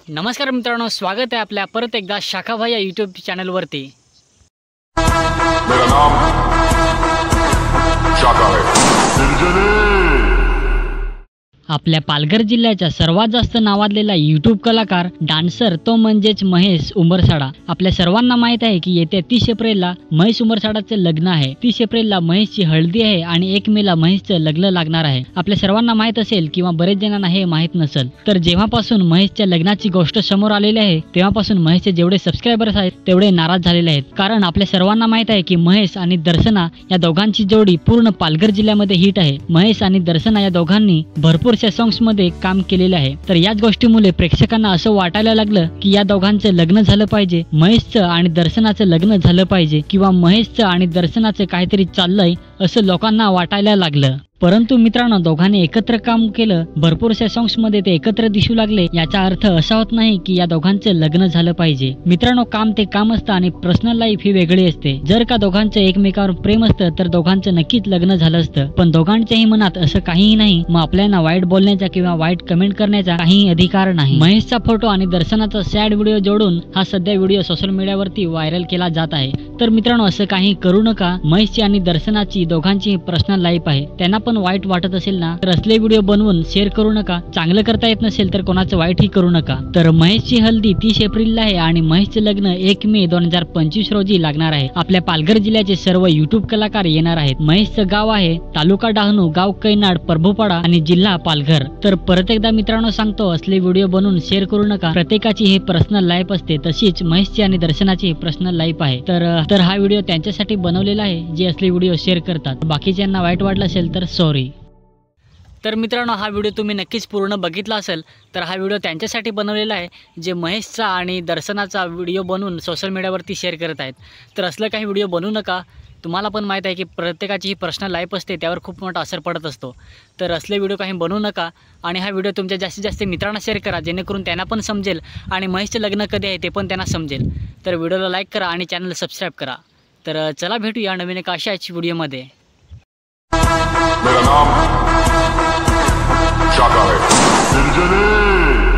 नमस्कार मित्रांनो, स्वागत आहे आपल्या परत एकदा शाखाभाई या यूट्यूब चॅनलवरती। मेरा नाम शाखा है। आपल्या पालघर जिल्ह्याच्या सर्वात जास्त नावाजलेला यूट्यूब कलाकार डान्सर तो म्हणजेच महेश उंबरसाडा। आपल्या सर्वांना माहित आहे की येत्या 30 एप्रिलला महेश उंबरसाडाचे लग्न आहे। 30 एप्रिलला महेशची हळदी आहे आणि 1 मेला महेशचं लग्न लागणार आहे। आपल्या सर्वांना माहित असेल किंवा बरेच जणांना हे माहित नसेल, तर जेव्हापासून महेशच्या लग्नाची गोष्ट समोर आलेली आहे तेव्हापासून महेशचे जेवढे सबस्क्रायबर्स आहेत तेवढे नाराज झालेले आहेत। कारण आपल्या सर्वांना माहित आहे की महेश आणि दर्शना या दोघांची जोडी पूर्ण पालघर जिल्ह्यामध्ये हिट आहे। महेश आणि दर्शना या दोघांनी भरपूर सॉंग्स मध्ये काम केलेले आहे। तर याच गोष्टीमुळे प्रेक्षकांना असं वाटायला लागलं की या दोघांचं लग्न झालं पाहिजे, महेशचं आणि दर्शनाचं लग्न झालं पाहिजे किंवा महेशचं आणि दर्शनाचं काहीतरी चाललंय असं लोकांना वाटायला लागलं। परंतु मित्रांनो, दोघांनी एकत्र काम केलं, भरपूरशा सॉंग्स मध्ये ते एकत्र दिसू लागले, याचा अर्थ असा होत नाही की या दोघांचं लग्न झालं पाहिजे। मित्रांनो, काम ते काम असतं आणि पर्सनल लाईफ ही वेगळी असते। जर का दोघांचं एकमेकावर प्रेम असतं तर दोघांचं नक्कीच लग्न झालं असतं, पण दोघांच्याही मनात असं काहीही नाही। मग आपल्याला वाईट बोलण्याचा किंवा वाईट कमेंट करण्याचा काही अधिकार नाही। महेशचा फोटो आणि दर्शनाचा सॅड व्हिडिओ जोडून हा सध्या व्हिडिओ सोशल मीडियावरती व्हायरल केला जात आहे। तर मित्रांनो, असं काही करू नका। महेशची आणि दर्शनाची दोघांची पर्सनल लाईफ आहे, त्यांना पण वाईट वाटत असेल ना तर असले व्हिडिओ बनवून शेअर करू नका। चांगलं करता येत नसेल तर कोणाचं वाईटही करू नका। तर महेशची हल्दी 30 एप्रिलला आहे आणि महेशचं लग्न 1 मे 2025 रोजी लागणार आहे। आपल्या पालघर जिल्ह्याचे सर्व युट्यूब कलाकार येणार आहेत। महेशचं गाव आहे तालुका डहाणू, गाव कैनाड, प्रभुपाडा आणि जिल्हा पालघर। तर परत एकदा मित्रांनो सांगतो, असले व्हिडिओ बनवून शेअर करू नका। प्रत्येकाची हे पर्सनल लाईफ असते, तशीच महेशची आणि दर्शनाची पर्सनल लाईफ आहे। तर हा व्हिडिओ त्यांच्यासाठी बनवलेला आहे जे असले व्हिडिओ शेअर करतात। बाकीच्यांना वाईट वाटलं असेल तर सॉरी। तर मित्रांनो, हा व्हिडिओ तुम्ही नक्कीच पूर्ण बघितला असेल, तर हा व्हिडिओ त्यांच्यासाठी बनवलेला आहे जे महेशचा आणि दर्शनाचा व्हिडिओ बनवून सोशल मीडियावरती शेअर करत आहेत। तर असलं काही व्हिडिओ बनवू नका। तुम्हाला पण माहीत आहे की प्रत्येकाची ही पर्सनल लाईफ असते, त्यावर खूप मोठा असर पडत असतो। तर असले व्हिडिओ काही बनवू नका आणि हा व्हिडिओ तुमच्या जास्तीत जास्त मित्रांना शेअर करा, जेणेकरून त्यांना पण समजेल आणि महेशचं लग्न कधी आहे ते पण त्यांना समजेल। तर व्हिडिओला लाईक करा आणि चॅनलला सबस्क्राईब करा। तर चला भेटूया नवीन एका अशाच व्हिडिओमध्ये। मेरा नाम शाखा है।